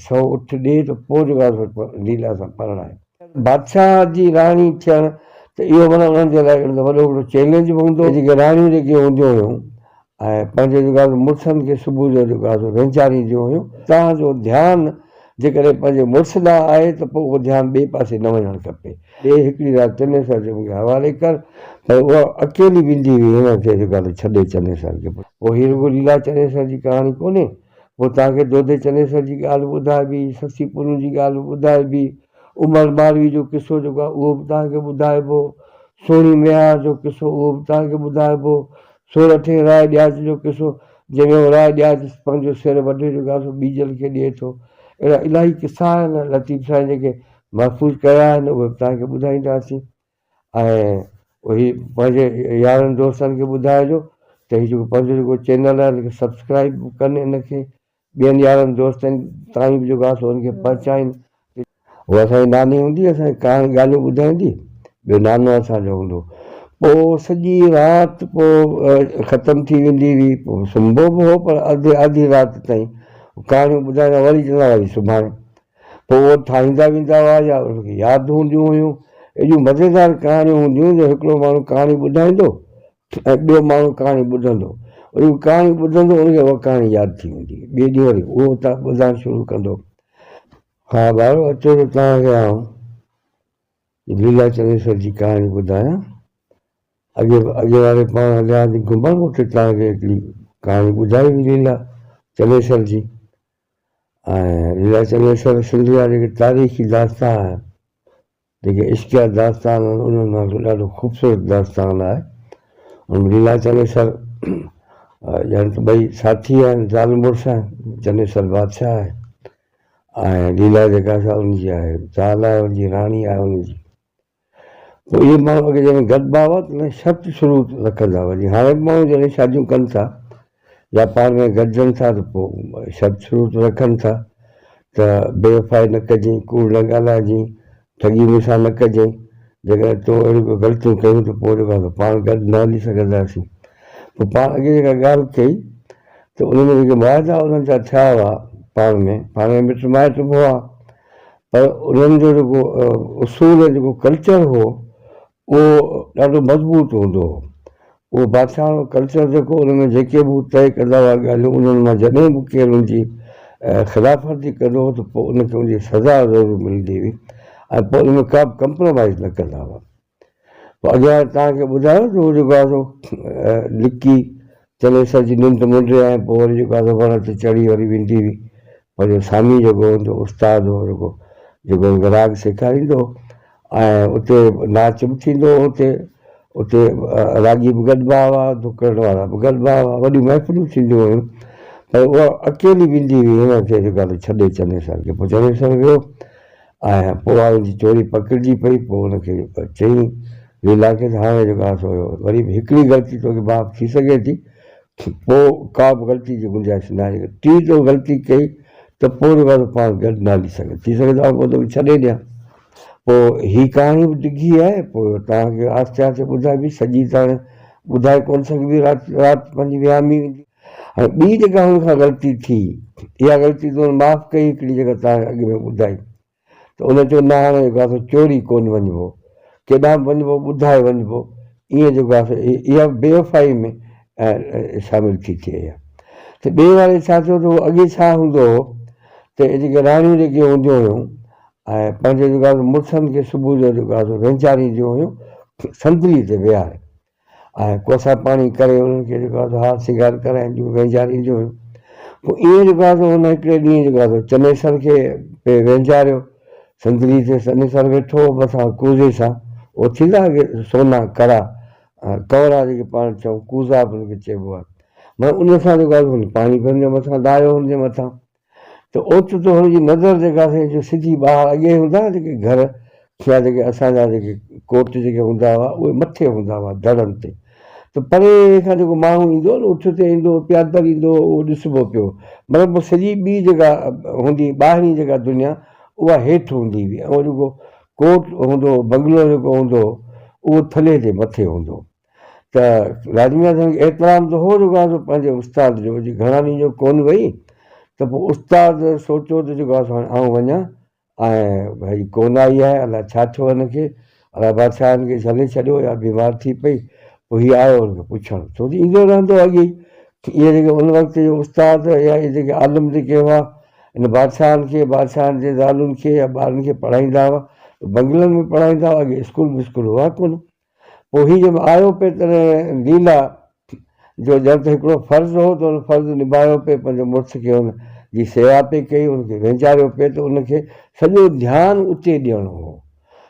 सौ उठ ॾे त पोइ जेको आहे लीला सां परणाए। बादशाह जी राणी थियणु त इहो माना उन्हनि जे लाइ वॾो वॾो चैलेंज बि हूंदो। जेके राणियूं जेके हूंदियूं हुयूं ऐं पंहिंजे जेको आहे मुड़ुसनि खे सुबुह जो जेको आहे वेंचारींदियूं हुयूं। तव्हांजो ध्यानु जेकॾहिं पंहिंजे मुड़ुस ॾांहुं आहे त पोइ उहो ध्यानु ॿिए पासे न वञणु खपे। ॿिए हिकिड़ी राति चनेसर जो मूंखे हवाले कर पर उहा अकेली वेंदी हुई हिन खे जेको आहे छॾे चनेसर खे। पोइ हीअ रुॻो लीला चनेसर जी कहाणी कोन्हे, पोइ तव्हांखे दोधे चनेसर जी ॻाल्हि ॿुधाइबी, ससी पुनू जी ॻाल्हि ॿुधाइबी, उमर मारवी जो किसो जेको आहे उहो बि तव्हांखे ॿुधाइबो, सोणी मियार जो किसो उहो बि तव्हांखे ॿुधाइबो, सोरठे राय ॾियाज जो किसो जंहिंमें राय ॾियाज पंहिंजो सिर वढे जेको आहे ॿीजल खे ॾिए थो। अहिड़ा इलाही किसा आहिनि लतीफ़ साईं जेके महफ़ूज़ कया आहिनि उहे बि तव्हांखे ॿुधाईंदासीं। ऐं उहे पंहिंजे यारनि दोस्तनि खे ॿुधाइजो त हीउ जेको पंहिंजो जेको चैनल आहे हिनखे सब्सक्राइब कनि, हिनखे ॿियनि यारनि दोस्तनि ताईं बि जेको आहे सो हुनखे पहुचाइनि। उहा असांजी नानी हूंदी असांखे कहाणी ॻाल्हियूं ॿुधाईंदी, ॿियो नानो असांजो हूंदो। पोइ सॼी राति पोइ ख़तमु थी वेंदी हुई, पोइ सुम्हिबो बि हो पर अधी राति ताईं कहाणियूं ॿुधाईंदा, वरी चवंदा वरी सुभाणे। पोइ उहो ठाहींदा वेंदा हुआ या उनखे यादि हूंदियूं हुयूं। एॾियूं मज़ेदार कहाणियूं हूंदियूं जो हिकिड़ो माण्हू कहाणी ॿुधाईंदो ऐं ॿियो माण्हू कहाणी ॿुधंदो, वरी कहाणी ॿुधंदो उनखे उहा कहाणी यादि थी वेंदी। ॿिए ॾींहुं वरी उहो ॿुधाइणु शुरू कंदो। हा ॿार अचो त तव्हांखे आउं लीला चनेसर जी कहाणी ॿुधायां। अॻे वारे पाण हलियासीं घुमणु, उते तव्हांखे हिकिड़ी कहाणी ॿुधाई हुई लीला चनेसर जी। ऐं लीला चनेसर सिंध जा जेके तारीख़ी दास्तान आहिनि, जेके इश्क जा दास्तान आहिनि, उन्हनि मां ॾाढो ख़ूबसूरत दास्तान आहे। उन लीला चनेसर ॼण त ॿई साथी आहिनि, ज़ाल मुड़ुस आहिनि। चनेसर बादशाह आहे ऐं लीला जेका आहे उनजी आहे ज़ाल आहे, उनजी राणी आहे उनजी। पोइ इहे माण्हू अॻे जॾहिं गॾिबा हुआ त उन शर्त शुरू रखंदा हुआ। जीअं हाणे माण्हू जॾहिं शादियूं कनि था या पाण में गॾिजनि था त पोइ शर्त शुरू रखनि था त बेवफ़ाई न कजांइ, कूड़ न ॻाल्हाइजांइ, ठगी मूंसां न कजांइ। जेकॾहिं तो अहिड़ियूं को ग़लतियूं कयूं त पोइ जेको आहे पाण गॾु न हली सघंदासीं। पोइ पाण अॻे जेका ॻाल्हि कई त उनमें जेके मुआदा उन्हनि जा थिया हुआ पाण में मिट माइट बि हुआ, पर उन्हनि जो जेको उसूल जेको कल्चर हो उहो ॾाढो मज़बूत हूंदो हो। उहो बादशाह जो कल्चर जेको उनमें जेके बि तय कंदा हुआ ॻाल्हियूं, उन्हनि मां जॾहिं बि केरु उनजी ख़िलाफ़त कंदो हो त पोइ उनखे उनजी सज़ा ज़रूरु मिलंदी हुई ऐं पोइ उनमें का बि कंप्रोमाइज़ न कंदा हुआ। पोइ अॻियां तव्हांखे ॿुधायो त उहो जेको आहे सो लिकी चनेसर जी निंड मुंड ऐं पोइ वरी जेको आहे वण ते चढ़ी वरी वेंदी हुई। पंहिंजो सामी जेको हूंदो उस्ताद हो जेको हुनखे राग सेखारींदो ऐं उते नाच बि थींदो हो। उते रागी बि गॾिबा हुआ, धुकड़ वारा बि गॾिबा हुआ, वॾियूं महफ़िलूं थींदियूं हुयूं। पर उहा अकेली वेंदी हुई हिनखे जेको आहे छॾे चनेसर खे। पोइ चनेसर वियो ऐं पोइ हुनजी चोरी पकिड़िजी पई। पोइ हुनखे चई लीला खे त हाणे जेको आहे सो वरी बि हिकिड़ी ग़लती तोखे माफ़ थी सघे थी, पोइ का बि ग़लती जी गुंजाइश न आहे। टी तो ग़लती कई त पोइ जेको आहे पाण गॾु न हली सघे, थी सघे थो पोइ तोखे छॾे ॾियां। पोइ हीअ कहाणी बि डिघी आहे, पोइ तव्हांखे आहिस्ते आहिस्ते ॿुधाइबी, सॼी त हाणे ॿुधाए कोन सघिबी, राति पंहिंजी विहामी वेंदी। हाणे ॿी जेका हुन खां ग़लती थी, इहा ग़लती तो माफ़ कई हिकिड़ी जेका तव्हांखे अॻु में ॿुधाई, त उन चयो न हाणे जेको आहे चोरी कोन वञिबो, केॾांहुं बि वञिबो ॿुधाए वञिबो, ईअं जेको आहे इहा बेवफ़ाई में शामिलु थी थिए। इहा त ॿिए वारे छा थियो त उहो अॻे छा हूंदो हो त जेके राणियूं जेके हूंदियूं हुयूं ऐं पंहिंजे जेको आहे मुड़ुसनि खे सुबुह जो जेको आहे वेंचारींदियूं हुयूं संदली ते विहारे ऐं कोसा पाणी करे उन्हनि खे जेको आहे हार सिंगार कराईंदियूं वेंचारींदियूं हुयूं। पोइ ईअं जेको आहे हुन हिकिड़े ॾींहुं जेको आहे चनेसर खे पे वेंचारियो, संदली ते चनेसर वेठो मथां कूज़े सां, उहो थींदा सोना कड़ा कवरा जेके पाण चऊं, कूज़ा बि हुनखे चइबो आहे। माना उन सां जेको आहे पाणी बि हुनजे मथां लाहियो हुनजे मथां। त ओचितो हुनजी नज़र जेका जो सिधी ॿाहिरि अॻे हूंदा जेके घर या जेके असांजा जेके कोट जेके हूंदा हुआ उहे मथे हूंदा हुआ दड़नि ते, त परे खां जेको माण्हू ईंदो न उठ ते ईंदो प्यादल ईंदो उहो ॾिसिबो पियो। मतिलबु सॼी ॿी जेका हूंदी ॿाहिरीं जेका दुनिया उहा हेठि हूंदी हुई ऐं जेको कोट हूंदो बंगलो जेको हूंदो उहो थले जे मथे हूंदो। त लाजमी एतिराम त हो जेको आहे पंहिंजे उस्ताद जो, घणा ॾींहं जो कोन वई त पोइ उस्ताद सोचियो त जेको आहे हाणे आउं वञा ऐं भई कोन आई आहे, अलाए छा थियो हिनखे, अलाए बादशाह हिनखे छॾे छॾियो या बीमार थी पई। पोइ हीअ आयो हुनखे पुछणु, छो त ईंदो रहंदो अॻे ई। इहे जेके उन वक़्त जो उस्ताद या इहे जेके आलम जेके हुआ इन बादशाहनि जे ज़ालुनि खे या ॿारनि खे पढ़ाईंदा हुआ, बंगलनि में पढ़ाईंदा हुआ, अॻे स्कूल विस्कूल हुआ कोन। पोइ हीअ जब आयो पिए तॾहिं लीला जो ॼण त हिकिड़ो फ़र्ज़ु हो त उन फ़र्ज़ु निभायो पिए, पंहिंजो मुड़ुस खे हुनजी सेवा पई कई, हुनखे वेचारियो पिए त उनखे सॼो ध्यानु उते ॾियणो हो।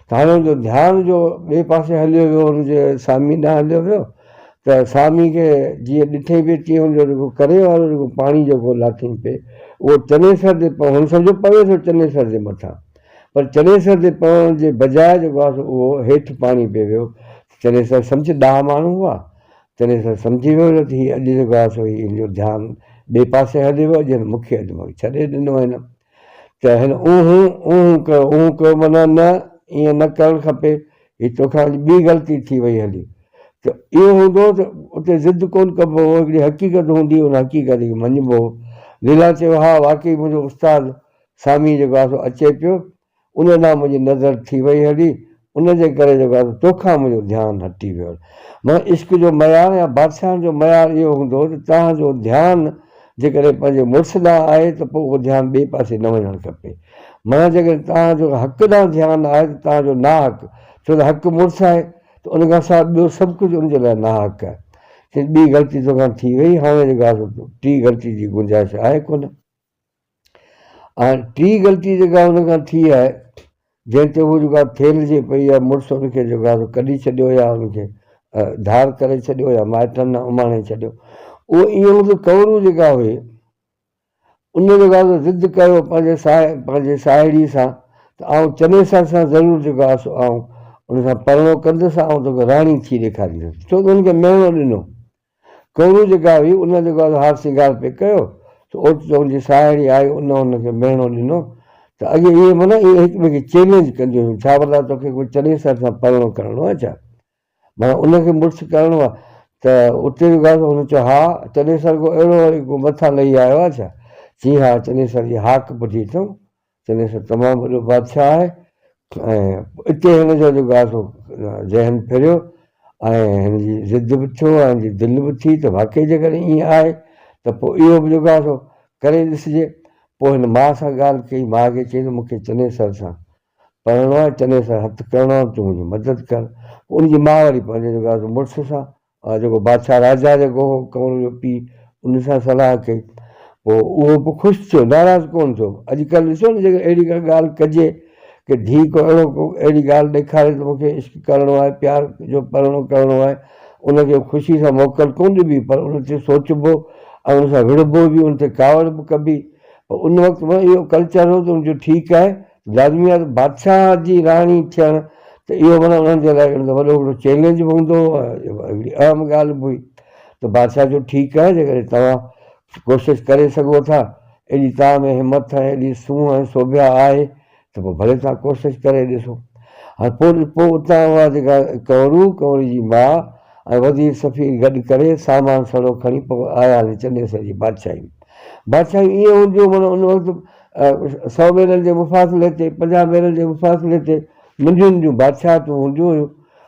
त हाणे हुनजो ध्यानु जो ॿिए पासे हलियो वियो, हुनजे सामी ॾांहुं हलियो वियो, त सामी खे जीअं ॾिठे पिए तीअं हुनजो जेको करे वारो जेको पाणी जेको लाथईं पिए उहो चनेसर ते हुन सम्झो पवे थो चनेसर जे मथां, पर चनेसर ते पवण जे बजाए जेको आहे उहो हेठि पाणी पिए वियो। चनेसर सम्झ ॾाह माण्हू हुआ, चनेसर सम्झी वियो त हीअ अॼु जेको आहे सो हिनजो ध्यानु ॿिए पासे हली वियो, अॼु मूंखे अॼु छॾे ॾिनो हिन। त हिन ऊं कयो माना न ईअं न करणु खपे, हीअ तोखां ॿी ग़लती थी वई हली। त इहो हूंदो त उते ज़िद कोन कबो हो, हिकिड़ी हक़ीक़त हूंदी, उन हक़ीक़त खे मञिबो हो। लीला चयो हा वाक़ई मुंहिंजो उस्तादु सामी जेको आहे सो अचे पियो, उन ॾांहुं मुंहिंजी नज़र थी वई हली, उनजे करे जेको आहे तोखां मुंहिंजो ध्यानु हटी वियो। माना इश्क जो मयार या बादशाहनि जो मयार इहो हूंदो त तव्हांजो ध्यानु जेकॾहिं पंहिंजे मुड़ुस ॾांहुं आहे त पोइ उहो ध्यानु ॿिए पासे न वञणु खपे। माना जेकॾहिं तव्हांजो हक़ ॾांहुं ध्यानु आहे त तव्हांजो ना हक़, छो त हक़ मुड़ुस आहे त उनखां सवाइ ॿियो सभु कुझु उनजे लाइ ना हक़ आहे। ॿी ग़लती तोखां थी वई, हाणे जेको आहे टी ग़लती जी गुंजाइश आहे कोन। हाणे टी ग़लती जेका हुन थी आहे, जंहिं ते उहो जेको आहे थेलिजे पई या मुड़ुस हुनखे जेको आहे कढी छॾियो या हुनखे धार करे छॾियो या माइटनि सां उमाणे छॾियो, उहो ईअं हूंदो कवरूं जेका हुई उन जेको आहे ज़िद कयो पंहिंजे साहेड़ी सां त आउं चनेसर सां ज़रूरु जेको आहे सो आउं उन सां परणो कंदुसि, ऐं तोखे राणी थी ॾेखारींदुसि, छो त हुनखे महीनो ॾिनो। कवरूं जेका हुई उन जेको आहे हार सिंगार पे कयो त ओचितो हुनजी साहेड़ी आई, उन हुनखे महीनो ॾिनो। त अॻे इहे माना इहे हिक ॿिए खे चैलेंज कंदियूं हुयूं, छा भला तोखे कोई चनेसर सां परणो करिणो आहे छा, माना उनखे मुड़ुसु करिणो आहे। त उते जेको आहे हुन चयो हा चनेसर को अहिड़ो वरी को मथां लही आयो आहे छा, जी हा चनेसर जी हाक ॿुधी अथऊं, चनेसर तमामु वॾो बादशाह आहे। ऐं हिते हिनजो जेको आहे सो ज़हन फिरियो ऐं हिनजी ज़िद बि थियो ऐं हिनजी दिलि बि थी त वाक़ई जेकॾहिं ईअं आहे त पोइ इहो बि जेको आहे सो करे ॾिसिजे। पोइ हिन माउ सां ॻाल्हि कई, माउ खे चई त मूंखे चनेसर सां पढ़णो आहे, चनेसर हथु करिणो आहे, तूं मुंहिंजी मदद कर। उनजी माउ वरी पंहिंजे जेको आहे मुड़ुस सां जेको बादशाह राजा जेको हो कंवर जो पीउ उन सां सलाह कई। पोइ उहो बि ख़ुशि थियो, नाराज़ कोन थियो। अॼुकल्ह ॾिसो न जेकर अहिड़ी का ॻाल्हि कजे की धीउ को अहिड़ी ॻाल्हि ॾेखारे त मूंखे इश्क करिणो आहे, प्यार जो परणो करिणो आहे, उनखे ख़ुशी सां मोकल कोन ॾिबी, पर उन ते सोचबो ऐं उन सां विढ़बो बि, उन ते कावड़ बि कबी। उन वक़्तु मां इहो कल्चर हो त उनजो ठीकु आहे, लाज़मी आहे त बादशाह जी राणी थियणु त इहो माना उन्हनि जे लाइ वॾो हिकिड़ो चैलेंज बि हूंदो, हिकिड़ी अहम ॻाल्हि बि हुई। त बादशाह जो ठीकु आहे, जेकॾहिं तव्हां कोशिशि करे सघो था, एॾी तव्हां में हिमत आहे, एॾी सूंहं ऐं सोभिया आहे त पोइ भले तव्हां कोशिशि करे ॾिसो। हाणे पोइ उतां उहा जेका कंवर जी माउ ऐं वज़ीर सफ़ीर गॾु करे सामान सड़ो खणी पोइ आया चनेसर जी बादशाही ईअं हूंदियूं, माना उन वक़्तु 100 मेलनि जे मुफ़ासिले ते 50 मेलनि जे मुफ़ासिले ते नंढियूं नंढियूं बादशाहतूं हूंदियूं हुयूं।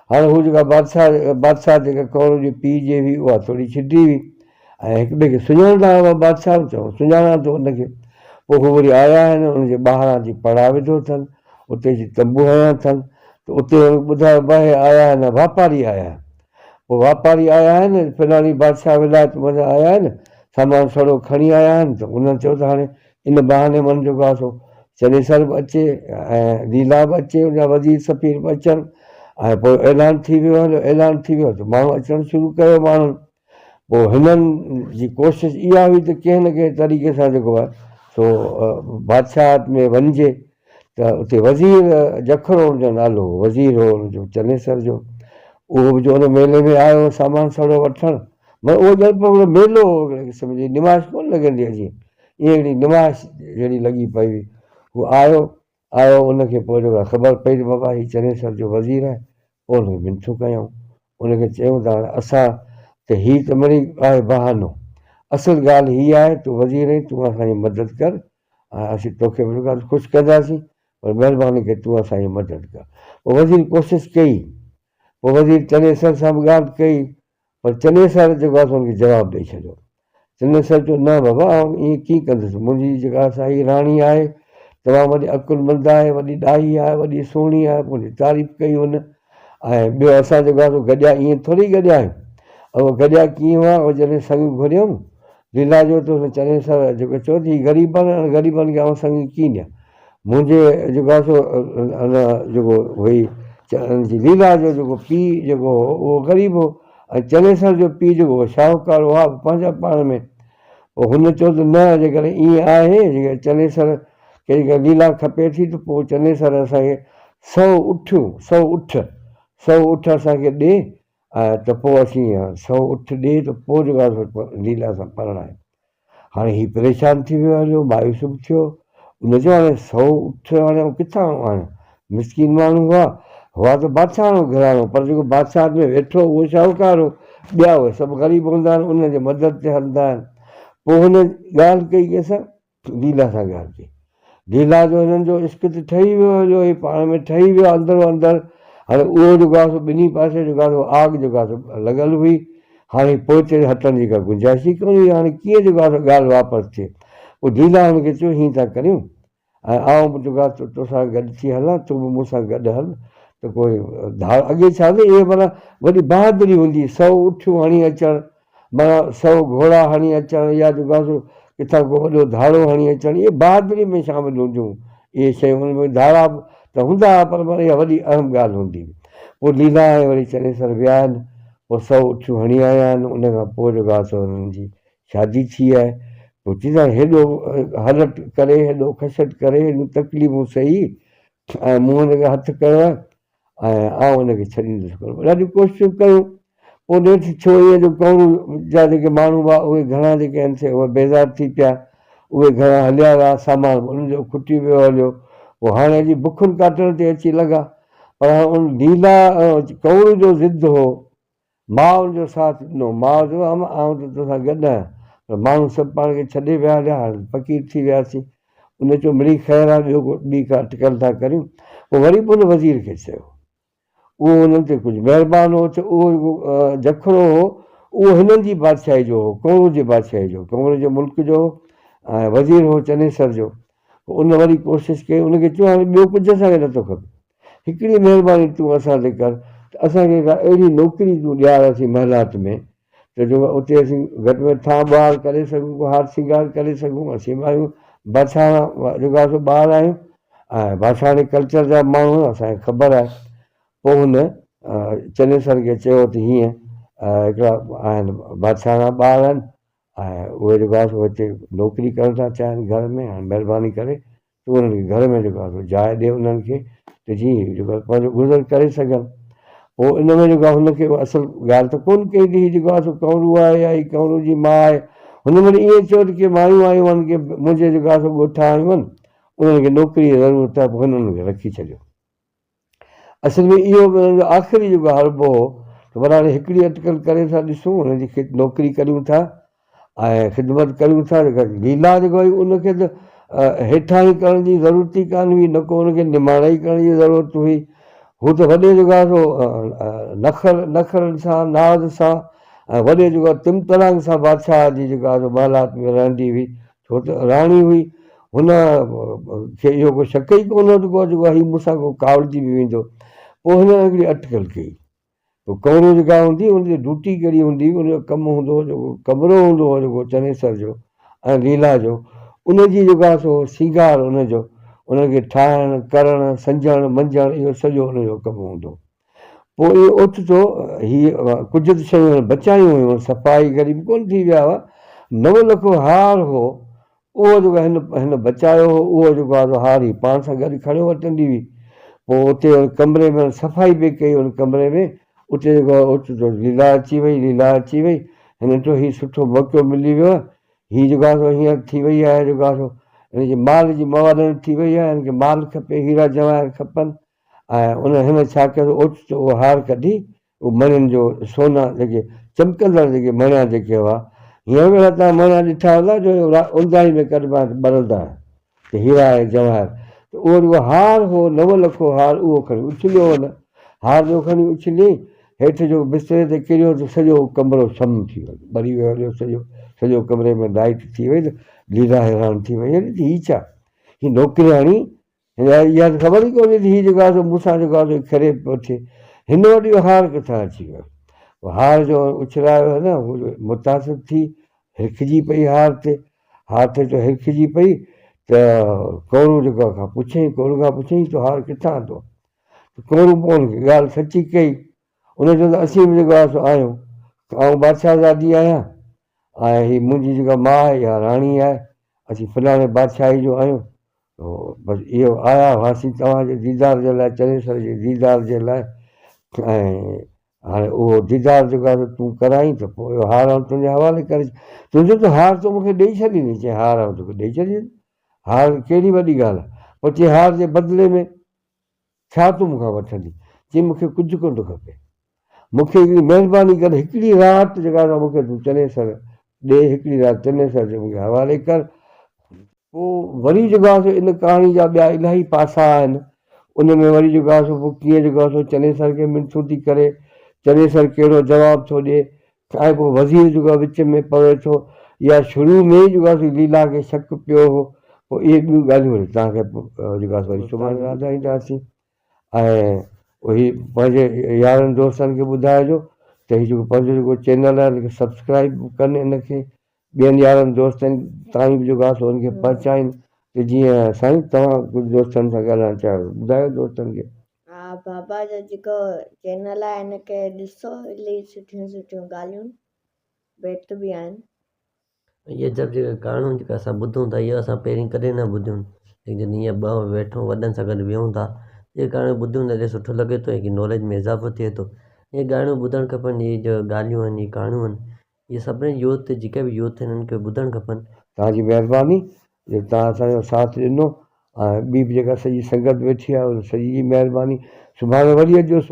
हाणे हू जेका बादशाह जेका कंवर जे पीउ जे हुई उहा थोरी छिटी हुई ऐं हिक ॿिए खे सुञाणंदा हुआ बादशाह, चओ सुञाणा थो उनखे। पोइ हू वरी आया आहिनि, उनजे ॿाहिरां जी पड़ा विधो अथनि, उते जी तंबू हया अथनि। त उते ॿुधायो ॿाहिरि आया आहिनि वापारी आया आहिनि। पोइ वापारी आया आहिनि, फिलहाली बादशाह विलायत वञा आया आहिनि, सामान सड़ो खणी आया आहिनि। त उन्हनि चयो त हाणे इन बहाने मन जेको आहे सो चनेसर बि अचे ऐं लीला बि अचे, उनजा वज़ीर सफ़ीर बि अचनि। ऐं पोइ ऐलान थी वियो, हलो ऐलान थी वियो त माण्हू अचणु शुरू कयो माण्हुनि। पोइ हिननि जी कोशिशि इहा हुई त कंहिं न कंहिं तरीक़े सां जेको आहे सो बादशाहत में वञिजे। त उते वज़ीर जखरो हुनजो नालो हो, वज़ीर हो हुनजो चनेसर जो, उहो बि जो हुन मेले में आयो सामान सड़ो वठणु। मतिलबु उहो ॼण हिकिड़ो मेलो हो क़िस्म जी, निमाश कोन लॻंदी आहे जीअं, ईअं हिकिड़ी निमाश जहिड़ी लॻी पई हुई। हू आयो उनखे पोइ जेको आहे ख़बर पई त बाबा हीउ चनेसर जो वज़ीर आहे। पोइ हुनखे मिनथूं कयूं, उनखे चयूं त हाणे असां त हीउ त मिड़ी आहे बहानो, असुलु ॻाल्हि हीअ आहे, तूं वज़ीर आहीं, तूं असांजी मदद कर, ऐं असीं तोखे बि ॻाल्हि ख़ुशि कंदासीं, पर महिरबानी करे तूं असांजी मदद कर। पोइ वज़ीर कोशिशि कई, पोइ वज़ीर चनेसर सां बि ॻाल्हि कई, पर चनेसर जेको आहे हुनखे जवाबु ॾेई छॾियो। चनेसर चयो, न बाबा आउं ईअं कीअं कंदुसि, मुंहिंजी जेका साईं राणी आहे तमामु वॾी अकुलमंद आहे, वॾी ॾाही आहे, वॾी सुहिणी आहे, मुंहिंजी तारीफ़ कई हुन, ऐं ॿियो असां जेको आहे गॾिया ईअं थोरी गॾिया आहियूं, ऐं गॾिया कीअं हुआ, ऐं जॾहिं संग घुरियऊं लीला जो, त हुन चनेसर जेको चयो त हीअ ग़रीबनि खे आउं संग कीअं ॾियां, मुंहिंजे जेको आहे सो जेको हुई लीला जो जेको पीउ जेको हो उहो ग़रीब हो, ऐं चनेसर जो पीउ जेको हो शाहूकार हुआ पंहिंजा पाण में। पोइ हुन चयो त न, जेकॾहिं ईअं आहे, जेकर चनेसर खे लीला खपे थी, त पोइ चनेसर असांखे 100 ऊठ असांखे ॾे, ऐं त पोइ असीं 100 ऊठ ॾे, त पोइ जेको आहे लीला सां परणाए। हाणे हीउ परेशान थी वियो, हलियो मायूस बि थियो। उन चयो हाणे 100 ऊठ हाणे किथां आणे, मिसकिन माण्हू हुआ त बादशाह जो घरानो, पर जेको बादशाह में वेठो उहो शाहूकार हो, ॿिया उहे सभु ग़रीब हूंदा आहिनि, उनजे मदद ते हलंदा आहिनि। पोइ हुन ॻाल्हि कई कंहिंसां, लीला सां ॻाल्हि कई। लीला जो हिननि जो इश्क त ठही वियो हलियो, हीउ पाण में ठही वियो अंदरो अंदरि। हाणे उहो जेको आहे ॿिन्ही पासे जेको आहे आग जेको आहे लॻल हुई, हाणे पोइ हटण जी का गुंजाइश ई कोन हुई, हाणे कीअं जेको आहे ॻाल्हि वापसि थिए। पोइ लीला हुनखे चयो, हीअं था करियूं, ऐं आउं बि जेको आहे तोसां गॾु थी हलां, तूं बि मूंसां गॾु हल, त कोई अॻे छा त इहे माना वॾी बहादुरी हूंदी, 100 ऊठियूं हणी अचणु, माना 100 घोड़ा हणी अचणु, या जेको आहे किथां को वॾो धाड़ो हणी अचणु, इहे बहादुरी में शामिल हूंदियूं इहे शयूं। हुन में धाड़ा त हूंदा, पर माना इहा वॾी अहम ॻाल्हि हूंदी। पोइ लीला ऐं वरी चनेसर विया आहिनि, पोइ 100 ऊठियूं हणी आया आहिनि। उन खां पोइ जेको आहे सो हुननि जी शादी थी आहे। पोइ चवंदा हेॾो हलट करे, हेॾो खछट करे, हेॾियूं तकलीफ़ूं सही, ऐं मूं हुनखे हथु कयो आहे, ऐं आउं हुनखे छॾींदुसि कोन। ॾाढियूं कोशिशूं कयूं, पोइ ॾेठि छो इहे जो कंवरू जा जेके माण्हू हुआ उहे घणा जेके आहिनि से उहे बेज़ार थी पिया, उहे घणा हलिया विया, सामान उनजो खुटी वियो हलियो। पोइ हाणे अॼु बुखुनि काटण ते अची लॻा, पर हाणे उन लीला कंवरू जो ज़िद हो, माउ जो साथ ॾिनो, माउ जो आउं त तोसां गॾु आहियां, पर माण्हू सभु पाण खे छॾे विया हलिया, हाणे फ़क़ीर थी वियासीं। उन चयो मिड़ी ख़ैर आहे, ॿियो ॿी का अटकल था करियूं। पोइ वरी बि उन वज़ीर खे चयो, उहो हुननि ते कुझु महिरबानी हो, त उहो जखड़ो हो उहो हिननि जी बादशाही जो हो, कंवरू जी बादशाही जो, कंवरू जे मुल्क जो हो, ऐं वज़ीर हो चनेसर जो। उन वरी कोशिशि कई, उनखे चयो हाणे ॿियो कुझु असांखे नथो खपे, हिकिड़ी महिरबानी तूं असां ते कर, त असांखे का अहिड़ी नौकिरी तूं ॾियार असीं महिलात में, त जो उते असीं घटि में थां ॿुहार करे सघूं, को हार श्रंगार करे सघूं। असीं बि आहियूं बादशाह जेको आहे सो ॿार आहियूं, ऐं बादशाह कल्चर जा माण्हू, असांखे ख़बर आहे। पोइ हुन चनेसर खे चयो त हीअं हिकिड़ा आहिनि बादशाह जा ॿार आहिनि, ऐं उहे जेको आहे सो हिते नौकिरी करणु था चाहिनि घर में, हाणे महिरबानी करे तूं उन्हनि खे घर में जेको आहे सो जाइ ॾे उन्हनि खे, त जीअं जेको आहे पंहिंजो गुज़र करे सघनि। पोइ इन में जेको आहे हुनखे असुलु ॻाल्हि त कोन कई थी, जेको आहे सो कंवरू आहे या ही कंवरू जी माउ आहे। हुन वरी ईअं चयो त के मायूं आयूं आहिनि, की मुंहिंजे जेको आहे सो ॻोठ आयूं आहिनि, उन्हनि खे नौकिरीअ जी ज़रूरत आहे, पोइ हिननि खे रखी छॾियो। असल में इहो बि हुननि जो आख़िरी जेको हलबो हो, त पर हाणे हिकिड़ी अटकल करे था ॾिसूं, हुनजी नौकिरी करियूं था ऐं ख़िदमत करियूं था। जेका लीला जेको हुई उनखे त हेठां ई करण जी ज़रूरत ई कान हुई, न को हुनखे निमाणाई करण जी ज़रूरत हुई। हू त वॾे जेको आहे सो नखरनि सां, नाज़ सां, ऐं वॾे जेको आहे तिमतरांग सां बादशाह जी जेको आहे महलात में रहंदी हुई, छो त राणी हुई। हुन खे इहो को शक ई कोन हो जेको हीउ मूंसां को कावड़जी बि वेंदो। पोइ हिन हिकिड़ी अटकल कई, पोइ कंवरू जेका हूंदी हुनजी ड्यूटी कहिड़ी हूंदी, उनजो कमु हूंदो हो, जेको कमिरो हूंदो हो जेको चनेसर जो ऐं लीला जो, उनजी जेको आहे सो श्रंगार उनजो, उनखे ठाहिणु करणु, संजणु मंझणु, इहो सॼो हुनजो कमु हूंदो। पोइ इहो ओचितो हीअ कुझु त शयूं बचायूं हुयूं, सफ़ाई ग़रीब कोन थी विया हुआ। 9 लख हार हो, उहो जेको हिन बचायो हो, उहो जेको आहे हार ई पाण सां गॾु खणियो वठंदी हुई। पोइ उते कमरे में सफ़ाई बि कई, हुन कमरे में उते जेको ओचितो लीला अची वई, हिन चयो हीउ सुठो मौक़ो मिली वियो आहे, हीअ जेको आहे सो हीअं थी वई आहे, जेको आहे सो हिनजी माल जी मवादन थी वई आहे, हिनखे माल खपे, हीरा जवाहर खपनि। ऐं हिन छा कयो, ओचितो उहो हार कढी, उहो मणियुनि जो सोना जेके चमकंदड़ जेके मणिया जेके हुआ, हींअर बि तव्हां माना ॾिठा हूंदा जो उंदाई में कॾहिं ॿरंदा त हीरा ऐं जवाहर, त उहो जेको हार हो 9 लख हार उहो खणी उछलियो न, हार जो खणी उछली हेठि जो बिस्तरे ते किरियो त सॼो कमिरो सम थी वियो, ॿरी वियो सॼो कमिरे में लाइट थी वई त लीला हैरान थी वई, हीअ छा, हीअ नौकिरियाणी, इहा त ख़बर ई कोन्हे त हीअ जेको आहे मूंसां जेको आहे खरे पियो थिए, हिन वटि इहो हार किथां अची वियो। हार जो उछलायो न हू मुतासिर थी हिरखिजी पई हार ते जो हिरखिजी पई त कौरू जेको खां पुछई तो हार किथां आंदो, कौरू पोइ हुनखे ॻाल्हि सची कई, उन चयो त असीं बि जेको आहे सो आहियूं, आउं बादशाहज़ादी आहियां ऐं हीअ मुंहिंजी जेका माउ आहे इहा राणी आहे, असीं फलाणे बादशाही जो आहियूं, बसि इहो आया हुआसीं तव्हांजे दीदार जे लाइ, चनेसर जे दीदार जे लाइ, ऐं हाणे उहो दीदार जेको आहे तूं कराई त पोइ इहो हार आउं तुंहिंजे हवाले करे, तुंहिंजो त हार तो मूंखे ॾेई छॾींदी, चई हार आउं तोखे ॾेई छॾींदी, हार कहिड़ी वॾी ॻाल्हि आहे, पोइ चई हार जे बदिले में छा तूं मूंखां वठंदी, चई मूंखे कुझु कोन थो खपे, मूंखे हिकिड़ी महिरबानी करे हिकिड़ी राति जेका आहे मूंखे तूं चनेसर ॾे, हिकिड़ी राति चनेसर जे मूंखे हवाले कर। पोइ वरी जेको आहे इन कहाणी जा ॿिया इलाही पासा आहिनि, उन में वरी जेको आहे पोइ कीअं जेको आहे चनेसर खे मिनथूं थी करे, चनेसर कहिड़ो जवाबु थो ॾिए, ऐं पोइ वज़ीर जेको आहे विच में पवे थो, या शुरू में जेको आहे लीला खे शक पियो हो, पोइ इहे ॿियूं ॻाल्हियूं वरी तव्हांखे जेको आहे वरी सुभाणे ॿुधाईंदासीं। ऐं उहे पंहिंजे यारनि दोस्तनि खे ॿुधाइजो त हीउ जेको पंहिंजो जेको चैनल आहे हिनखे सब्सक्राइब कनि, हिनखे ॿियनि यारनि दोस्तनि ताईं बि जेको आहे सो हुनखे पहुचाइनि, त जीअं साईं तव्हां कुझु दोस्तनि सां ॻाल्हाइणु चाहियो ॿुधायो दोस्तनि खे। हा बाबा जो जेको चैनल आहे हिनखे ॾिसो, इलाही सुठियूं सुठियूं ॻाल्हियूं भेट बि आहिनि। इहे जब जेका कहाणियूं जेका असां ॿुधूं था इहे असां पहिरीं कॾहिं न ॿुधियूं, लेकिन ईअं ॿ वेठूं वॾनि सां गॾु विहूं था, इहे कहाणियूं ॿुधियूं त सुठो लॻे थो कि नॉलेज में इज़ाफ़ो थिए थो। इहे ॻाल्हियूं ॿुधणु खपनि, इहे जो ॻाल्हियूं आहिनि, इहे कहाणियूं आहिनि, इहे सभिनी यूथ जेके बि यूथ आहिनि हिननि खे ॿुधणु खपनि। तव्हांजी महिरबानी जो तव्हां असांजो साथ ॾिनो, ऐं ॿी बि जेका सॼी संगत वेठी आहे उन सॼी जी महिरबानी। सुभाणे वरी अचो।